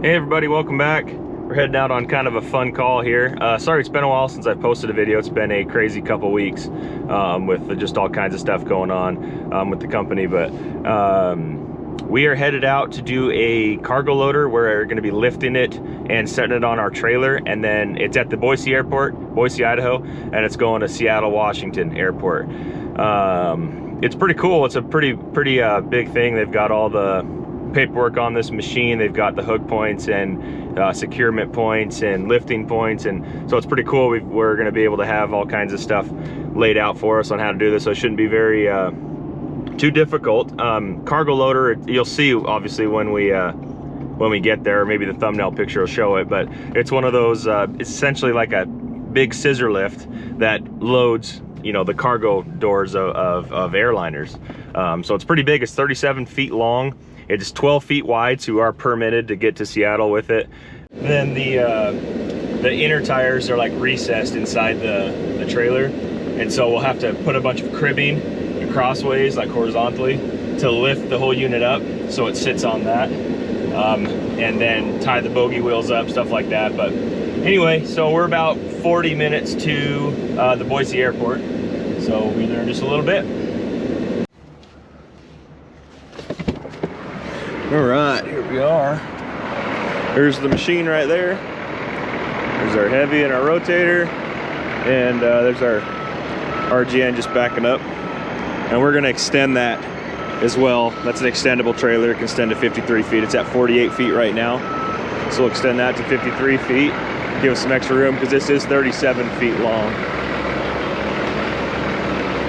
Hey everybody, welcome back. We're heading out on kind of a fun call here. Sorry it's been a while since I've posted a video. It's been a crazy couple weeks with just all kinds of stuff going on with the company, but we are headed out to do a cargo loader. We're going to be lifting it and setting it on our trailer, and then it's at the Boise Airport, Boise, Idaho, and it's going to Seattle, Washington Airport. It's pretty cool. It's a pretty big thing. They've got all the paperwork on this machine. They've got the hook points and securement points and lifting points, and so it's pretty cool. We're going to be able to have all kinds of stuff laid out for us on how to do this, so it shouldn't be very too difficult. Cargo loader, you'll see obviously when we get there, maybe the thumbnail picture will show it, but it's one of those it's essentially like a big scissor lift that loads, you know, the cargo doors of airliners. So it's pretty big. It's 37 feet long. It is 12 feet wide, so you are permitted to get to Seattle with it. Then the inner tires are like recessed inside the trailer, and so we'll have to put a bunch of cribbing crossways, like horizontally, to lift the whole unit up so it sits on that, and then tie the bogey wheels up, stuff like that. But anyway, so we're about 40 minutes to the Boise Airport, so we'll be there in just a little bit. All right, here we are. There's the machine right there. There's our heavy and our rotator, and there's our RGN just backing up. And we're gonna extend that as well. That's an extendable trailer. It can extend to 53 feet. It's at 48 feet right now. So we'll extend that to 53 feet, give us some extra room, because this is 37 feet long.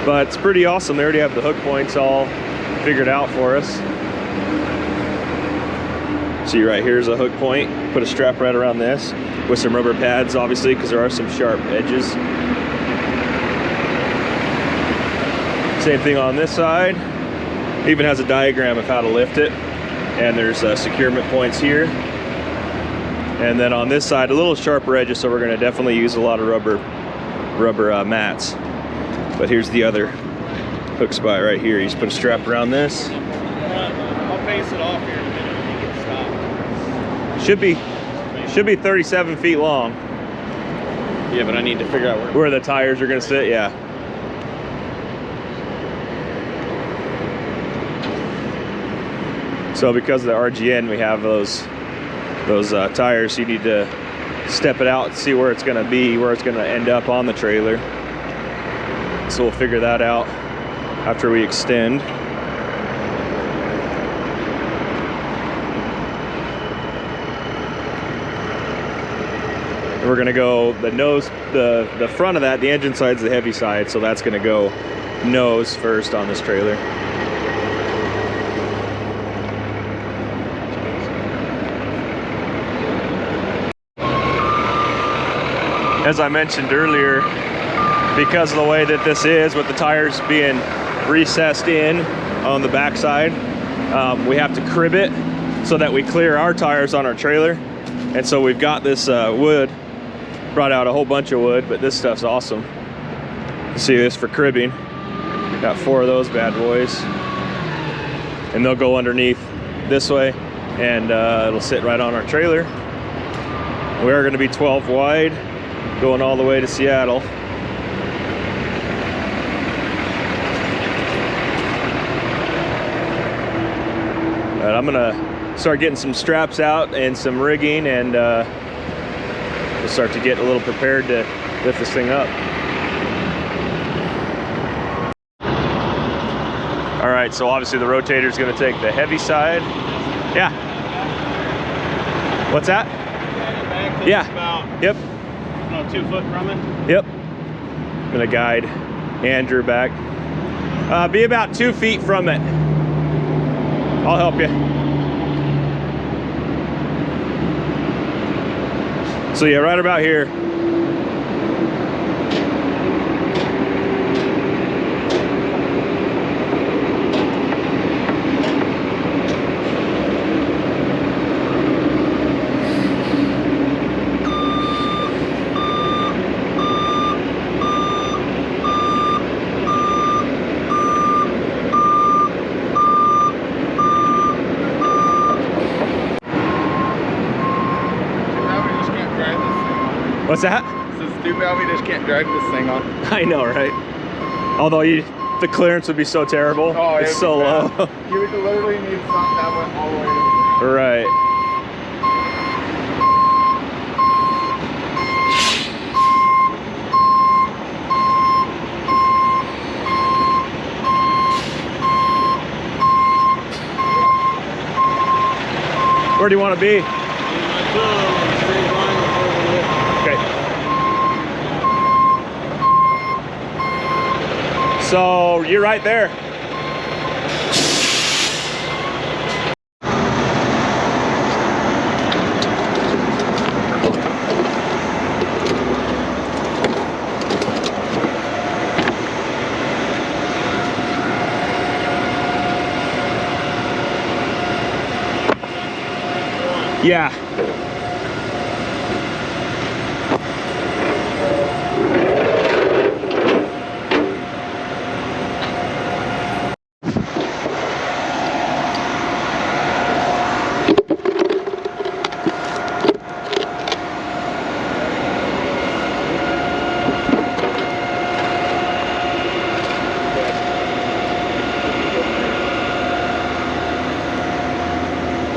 But it's pretty awesome. They already have the hook points all figured out for us. See, right here's a hook point. Put a strap right around this with some rubber pads, obviously, because there are some sharp edges. Same thing on this side. Even has a diagram of how to lift it. And there's securement points here. And then on this side, a little sharper edges, so we're going to definitely use a lot of rubber mats. But here's the other hook spot right here. You just put a strap around this. I'll pace it off here in a minute when you get stopped. Should be 37 feet long. Yeah, but I need to figure out where the tires are going to sit. Yeah. So because of the RGN, we have those tires. So you need to step it out and see where it's going to be, where it's going to end up on the trailer. So we'll figure that out after we extend. And we're going to go the nose, the front of that, the engine side's the heavy side, so that's going to go nose first on this trailer. As I mentioned earlier, because of the way that this is, with the tires being recessed in on the backside, we have to crib it so that we clear our tires on our trailer. And so we've got this wood, brought out a whole bunch of wood, but this stuff's awesome. You see this for cribbing. Got 4 of those bad boys. And they'll go underneath this way, and it'll sit right on our trailer. We are gonna be 12 wide, going all the way to Seattle. And I'm gonna start getting some straps out and some rigging, and we'll start to get a little prepared to lift this thing up. All right, so obviously the rotator is gonna take the heavy side. Yeah. What's that? Yeah. Yep. 2 foot from it? Yep. I'm gonna guide Andrew back. Be about 2 feet from it. I'll help you. So yeah, right about here. What's that? It's so stupid how we just can't drive this thing on. I know, right? Although the clearance would be so terrible. Oh, it's so low. You would literally need something that went all the way to the Right. Where do you want to be? Okay. So you're right there. Yeah.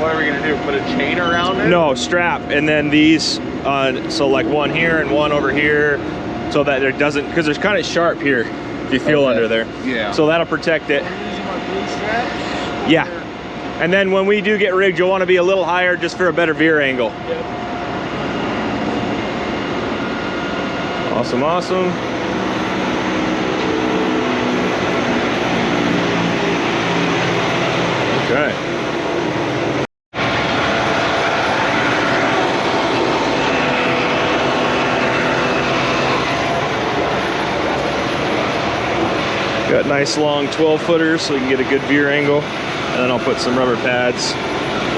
What are we gonna do? Put a chain around it? No, strap, and then these, so like one here and one over here, so that it doesn't, because there's kind of sharp here, if you feel under there. Yeah. So that'll protect it. Are you using my blue straps? Yeah. And then when we do get rigged, you'll want to be a little higher just for a better veer angle. Yep. Awesome, awesome. Okay. Got nice long 12 footers so we can get a good veer angle. And then I'll put some rubber pads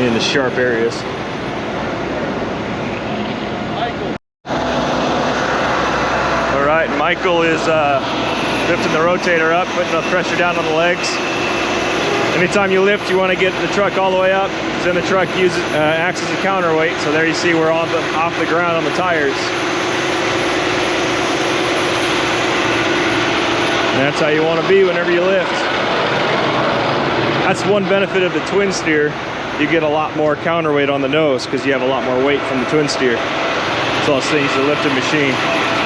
in the sharp areas. Michael. All right, Michael is lifting the rotator up, putting the pressure down on the legs. Anytime you lift, you want to get the truck all the way up, because then the truck acts as a counterweight. So there you see we're off the ground on the tires. And that's how you want to be whenever you lift. That's one benefit of the twin steer. You get a lot more counterweight on the nose because you have a lot more weight from the twin steer. So those things, the lifting machine.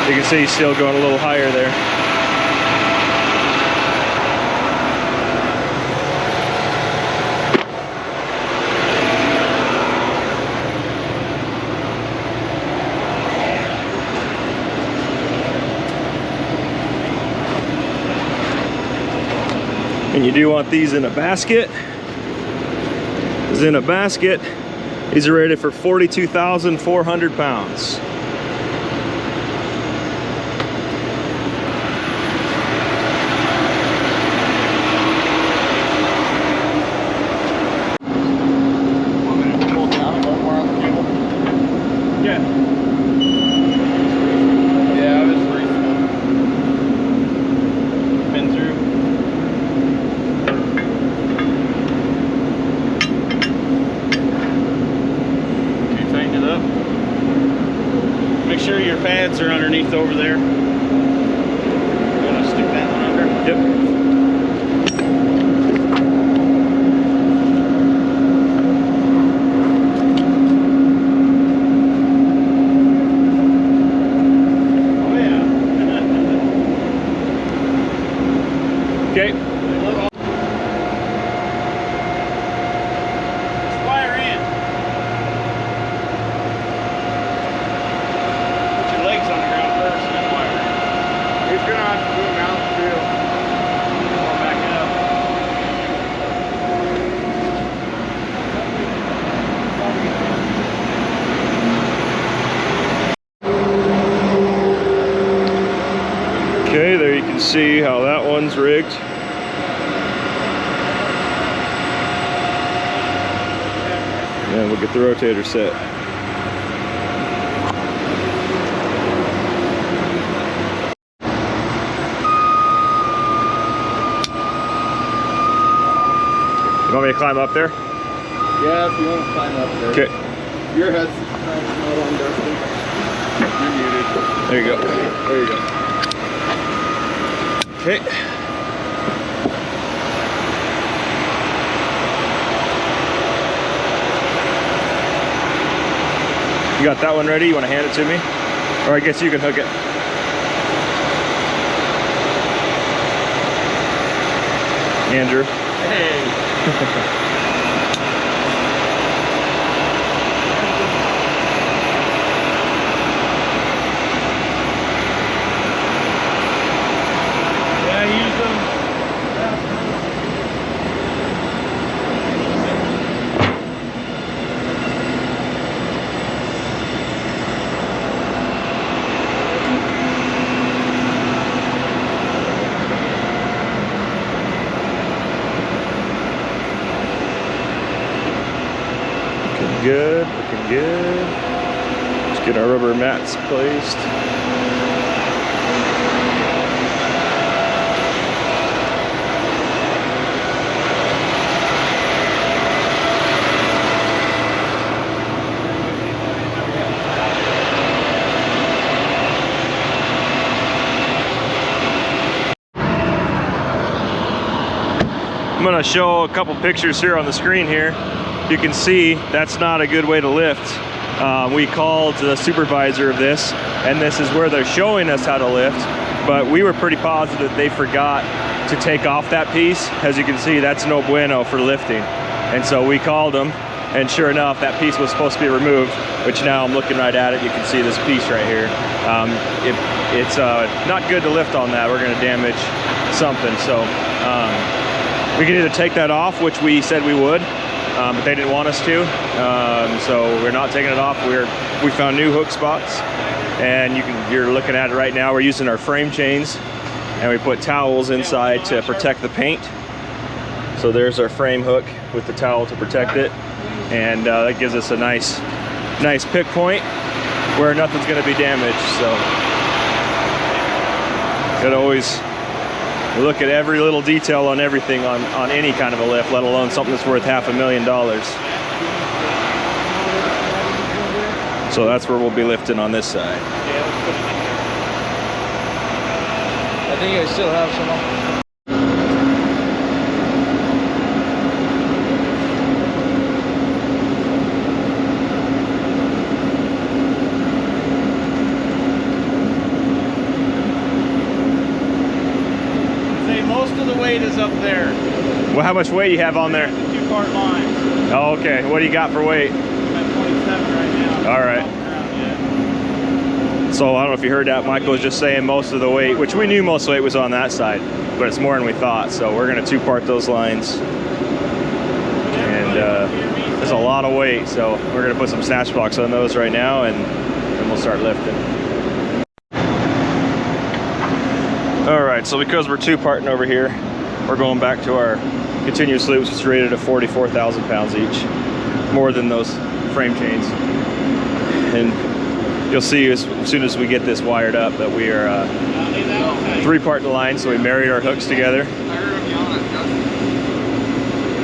You can see he's still going a little higher there. And you do want these in a basket. Because in a basket, these are rated for 42,400 pounds. Want me to pull down a little more on the cable? Yeah. Yeah, it was reasonable. Been through. Okay, tighten it up. Make sure your pads are underneath over there. You want to stick that one under? Yep. Oh yeah. Okay. Wire in. Put your legs on the ground first and then wire in. He's gonna have to do a mount too. I'll back it up. Okay, there you can see how that one's rigged. And we'll get the rotator set. You want me to climb up there? Yeah, if you want to climb up there. Okay. Your head's not on Dusty. You're muted. There you go. There you go. Okay. You got that one ready? You want to hand it to me? Or I guess you can hook it. Andrew. Hey. Good, looking good. Let's get our rubber mats placed. I'm gonna show a couple pictures here on the screen here. You can see that's not a good way to lift. We called the supervisor of this, and this is where they're showing us how to lift, but we were pretty positive they forgot to take off that piece. As you can see, that's no bueno for lifting. And so we called them, and sure enough, that piece was supposed to be removed, which now I'm looking right at it. You can see this piece right here. It's not good to lift on that. We're gonna damage something. So we can either take that off, which we said we would, but they didn't want us to, so we're not taking it off. We found new hook spots, and you're looking at it right now. We're using our frame chains, and we put towels inside to protect the paint. So there's our frame hook with the towel to protect it, and that gives us a nice pick point where nothing's going to be damaged. So gotta always look at every little detail on everything on any kind of a lift, let alone something that's worth $500,000. So that's where we'll be lifting on this side. I think I still have some. Is up there. Well, how much weight you have on there? The two-part lines. Oh, okay. What do you got for weight? I'm at 27 right now. All right. So I don't know if you heard that. Michael was just saying most of the weight, which we knew most of the weight was on that side, but it's more than we thought. So we're going to two-part those lines. And there's a lot of weight, so we're going to put some snatch blocks on those right now, and then we'll start lifting. All right, so because we're two-parting over here, we're going back to our continuous loops, which is rated at 44,000 pounds each, more than those frame chains. And you'll see as soon as we get this wired up that we are three-parting the line, so we married our hooks together.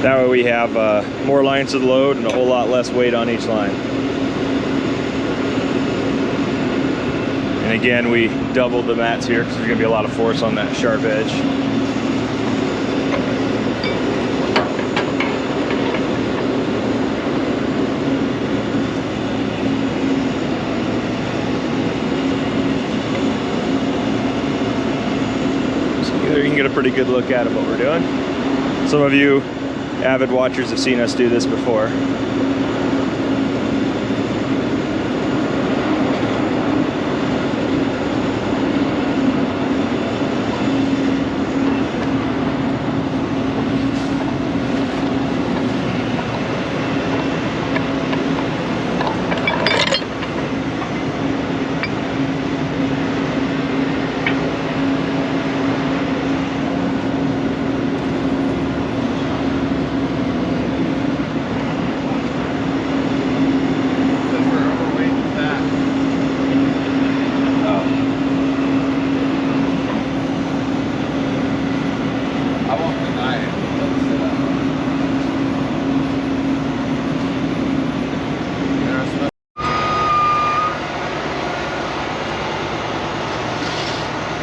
That way we have more lines to the load and a whole lot less weight on each line. And again, we doubled the mats here because there's going to be a lot of force on that sharp edge. So you can get a pretty good look at what we're doing. Some of you avid watchers have seen us do this before.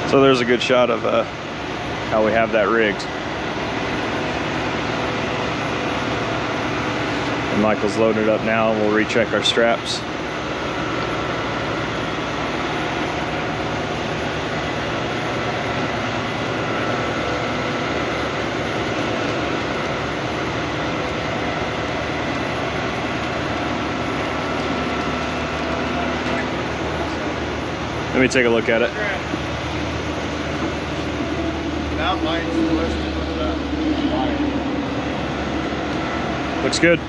So there's a good shot of how we have that rigged. And Michael's loading it up now, and we'll recheck our straps. Let me take a look at it. That line's listed with that line. Looks good.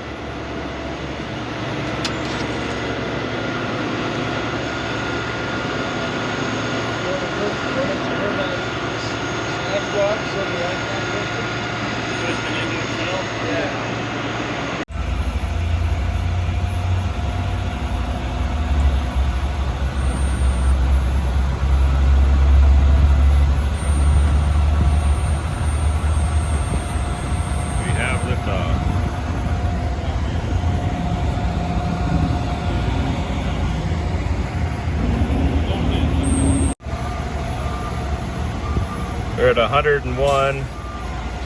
We're at 101 to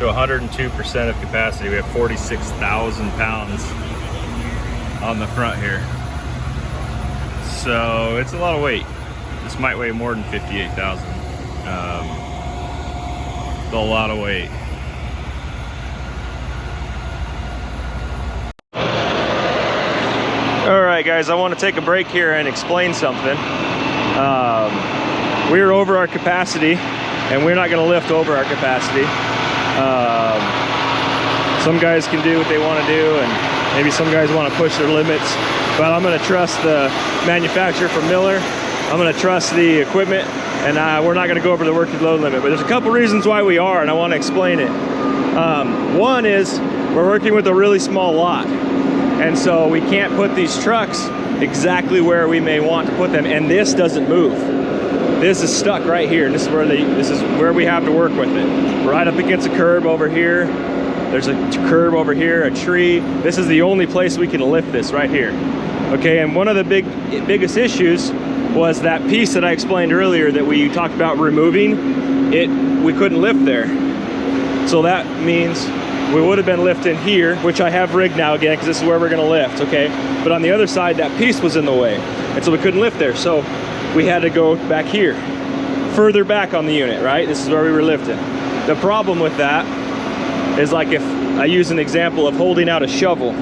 102% of capacity. We have 46,000 pounds on the front here. So it's a lot of weight. This might weigh more than 58,000. It's a lot of weight. All right, guys, I want to take a break here and explain something. We're over our capacity, and we're not going to lift over our capacity. Some guys can do what they want to do, and maybe some guys want to push their limits, but I'm going to trust the manufacturer from Miller. I'm going to trust the equipment, and we're not going to go over the working load limit. But there's a couple reasons why we are, and I want to explain it. One is we're working with a really small lot, and so we can't put these trucks exactly where we may want to put them, and this doesn't move. This is stuck right here, and this is where we have to work with it. Right up against a curb over here. There's a curb over here, a tree. This is the only place we can lift this right here. Okay, and one of the biggest issues was that piece that I explained earlier that we talked about removing. We couldn't lift there. So that means we would have been lifting here, which I have rigged now again, because this is where we're gonna lift, okay? But on the other side, that piece was in the way, and so we couldn't lift there. So we had to go back here, further back on the unit, right? This is where we were lifting. The problem with that is, like, if I use an example of holding out a shovel,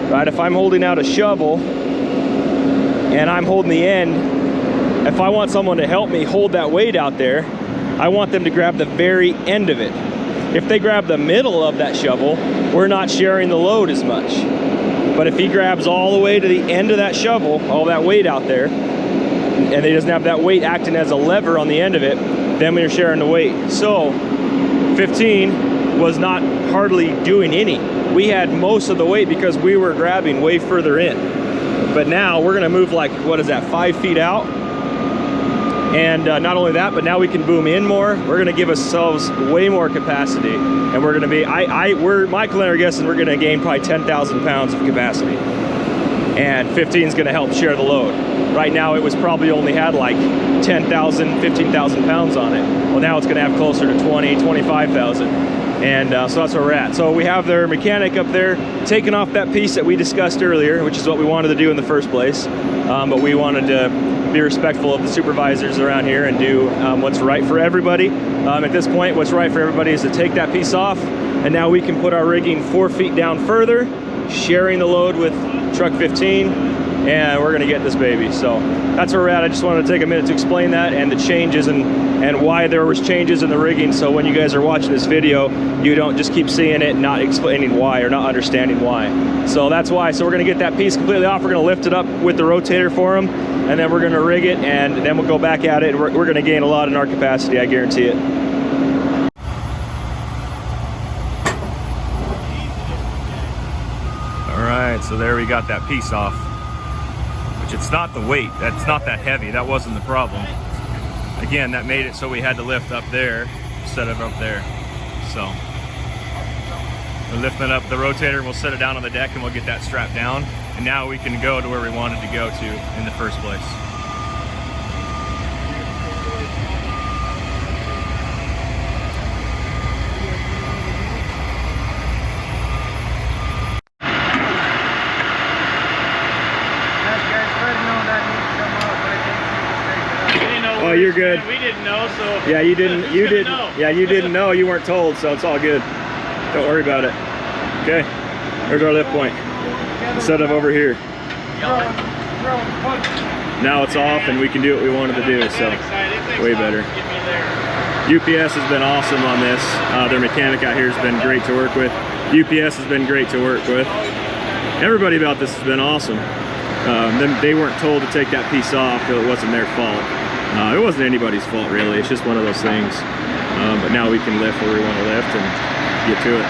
right? If I'm holding out a shovel and I'm holding the end, if I want someone to help me hold that weight out there, I want them to grab the very end of it. If they grab the middle of that shovel, we're not sharing the load as much. But if he grabs all the way to the end of that shovel, all that weight out there, and he doesn't have that weight acting as a lever on the end of it, then we're sharing the weight. So 15 was not hardly doing any. We had most of the weight because we were grabbing way further in. But now we're gonna move, like, what is that, 5 feet out? And not only that, but now we can boom in more. We're gonna give ourselves way more capacity. And we're gonna be, Michael and I are guessing we're gonna gain probably 10,000 pounds of capacity. And 15 is gonna help share the load. Right now it was probably only had like 10,000, 15,000 pounds on it. Well, now it's gonna have closer to 20, 25,000. And so that's where we're at. So we have their mechanic up there taking off that piece that we discussed earlier, which is what we wanted to do in the first place. But we wanted to be respectful of the supervisors around here and do what's right for everybody. At this point, what's right for everybody is to take that piece off, and now we can put our rigging 4 feet down further, sharing the load with truck 15, and we're gonna get this baby. So that's where we're at. I just wanted to take a minute to explain that and the changes and why there was changes in the rigging, so when you guys are watching this video, you don't just keep seeing it and not explaining why or not understanding why. So that's why. So we're gonna get that piece completely off. We're gonna lift it up with the rotator for them, and then we're gonna rig it, and then we'll go back at it. We're gonna gain a lot in our capacity, I guarantee it. All right, so there we got that piece off. Which, it's not the weight, that's not that heavy, that wasn't the problem. Again, that made it so we had to lift up there instead of up there. So we're lifting up the rotator, and we'll set it down on the deck, and we'll get that strapped down. And now we can go to where we wanted to go to in the first place. Oh, you're good. Man, we didn't know, so. Yeah, you didn't. You didn't. Know? Yeah, you didn't know. You weren't told, so it's all good. Don't worry about it. Okay. There's our lift point. Instead of over here. Now it's off, and we can do what we wanted to do. So way better. UPS has been awesome on this. Their mechanic out here has been great to work with. UPS has been great to work with. Everybody about this has been awesome. They weren't told to take that piece off, so it wasn't their fault. It wasn't anybody's fault, really. It's just one of those things. But now we can lift where we want to lift and get to it.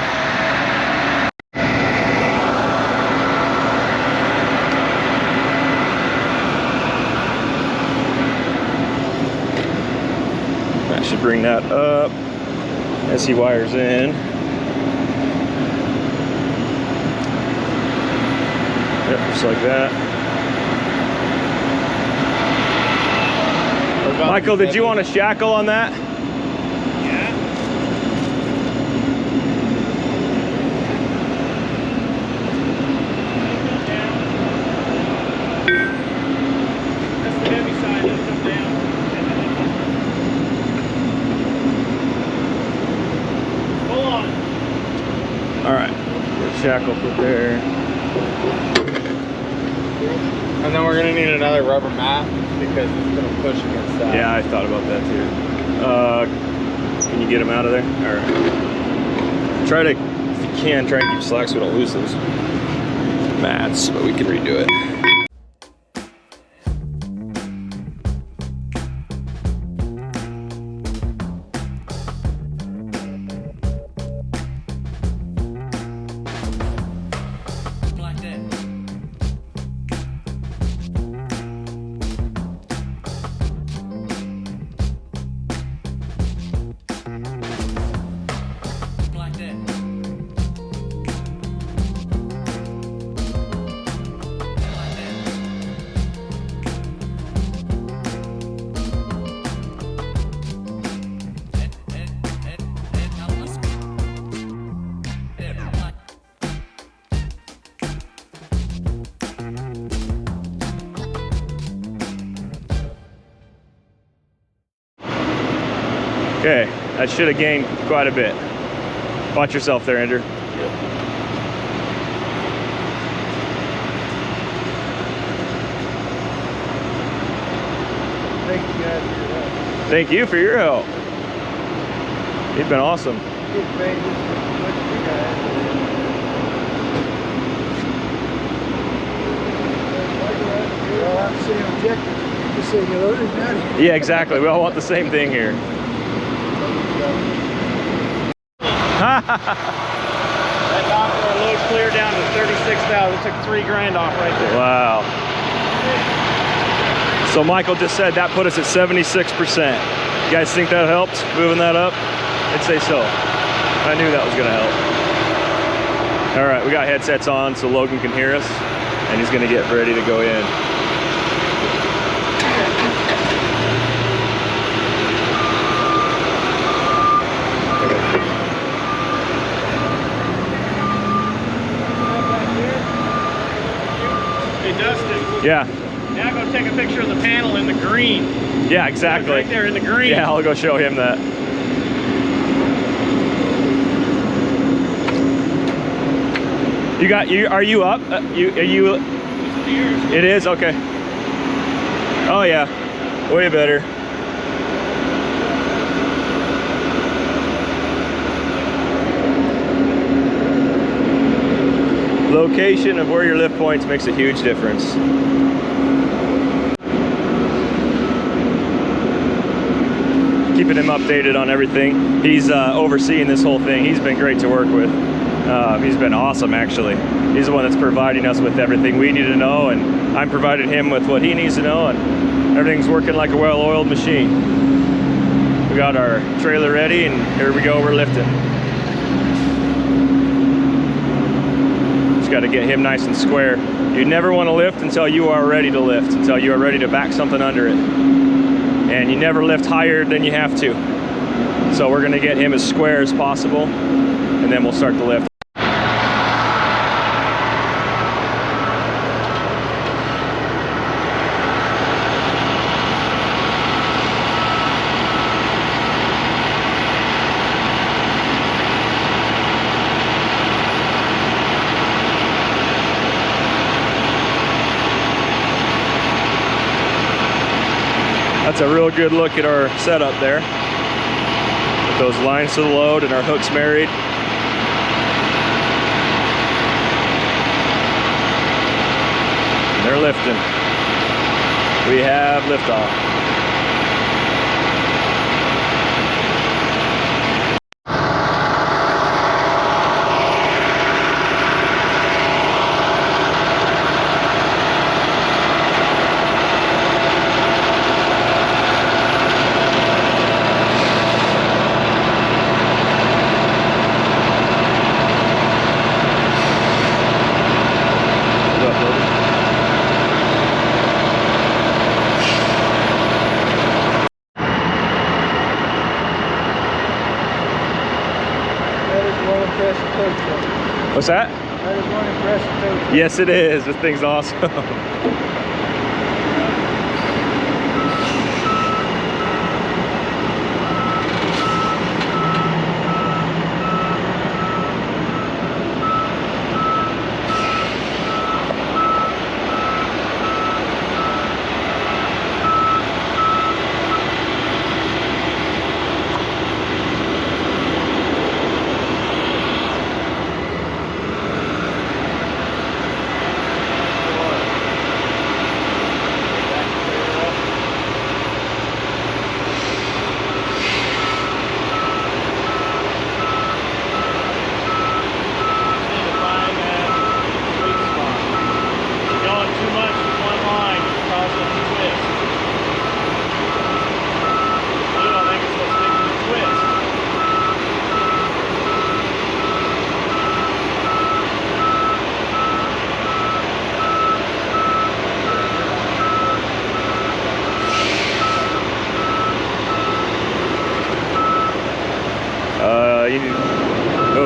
That should bring that up as he wires in. Yep, just like that. Michael, did you want a shackle on that? Yeah. That's the heavy side, it'll come down. Hold on. All right, shackle put there. And then we're gonna need another rubber mat because it's gonna push against that. Yeah, I thought about that too. Can you get them out of there? All right. Try to, if you can, try and keep slack so we don't lose those mats, but we can redo it. Okay, that should have gained quite a bit. Watch yourself there, Andrew. Thank you guys for your help. Thank you for your help. You've been awesome. Get paid just as much as you guys. Well, I'm the same objective. Just say you loaded that. Yeah, exactly. We all want the same thing here. That knocked our load clear down to 36,000. It took $3 grand off right there. Wow. So Michael just said that put us at 76%. You guys think that helped moving that up? I'd say so. I knew that was gonna help. All right, we got headsets on so Logan can hear us, and he's gonna get ready to go in. Hey, Dustin. Yeah. Now go take a picture of the panel in the green. Yeah, exactly. Right there in the green. Yeah, I'll go show him that. You got you? Are you up? Are you? It is okay. Oh yeah, way better. Location of where your lift points makes a huge difference. Keeping him updated on everything. He's overseeing this whole thing. He's been great to work with. He's been awesome, actually. He's the one that's providing us with everything we need to know, and I'm providing him with what he needs to know, and everything's working like a well-oiled machine. We got our trailer ready, and here we go, we're lifting. Got to get him nice and square. You never want to lift until you are ready to lift, until you are ready to back something under it. And you never lift higher than you have to. So we're going to get him as square as possible, and then we'll start the lift. That's a real good look at our setup there. With those lines to the load and our hooks married. And they're lifting. We have liftoff. What's that? That is one impressive tow. Yes, it is. This thing's awesome.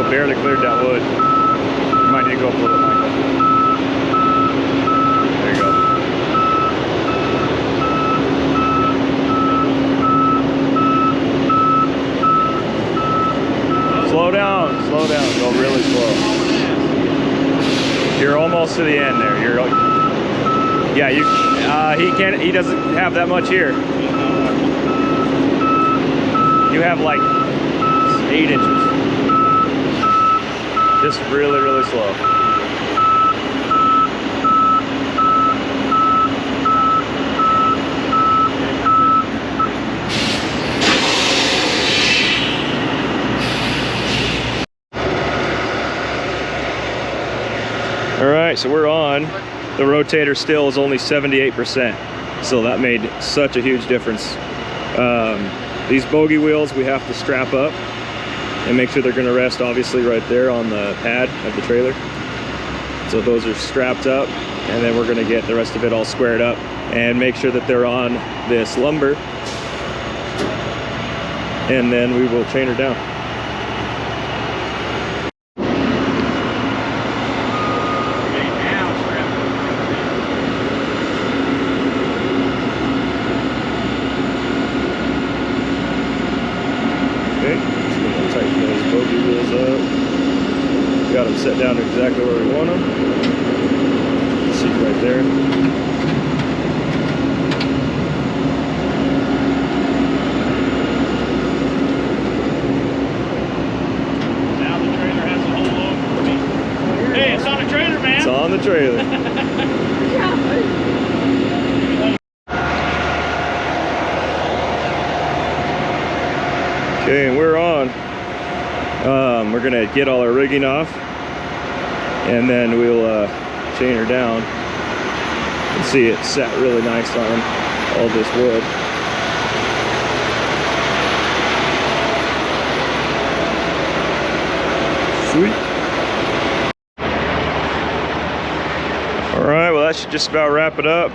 Barely cleared that wood. You might need to go up a little bit, Michael. There you go. Slow down, go really slow. You're almost to the end there. You're, yeah, he doesn't have that much here. You have like 8 inches. Just really, really slow. All right, so we're on. The rotator still is only 78%. So that made such a huge difference. These bogey wheels we have to strap up and make sure they're going to rest obviously right there on the pad of the trailer. So those are strapped up, and then we're going to get the rest of it all squared up and make sure that they're on this lumber, and then we will chain her down. Got them set down exactly where we want them. See right there. Now the trailer has a whole load for me. Hey, it's on the trailer, man. It's on the trailer. Okay, and we're on. We're gonna get all our rigging off, and then we'll chain her down. You can see it sat really nice on all this wood. Sweet. All right, well that should just about wrap it up.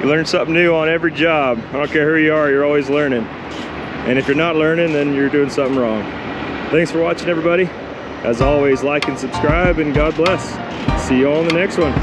You learn something new on every job. I don't care who you are, you're always learning. And if you're not learning, then you're doing something wrong. Thanks for watching, everybody. As always, like and subscribe, and God bless. See you all in the next one.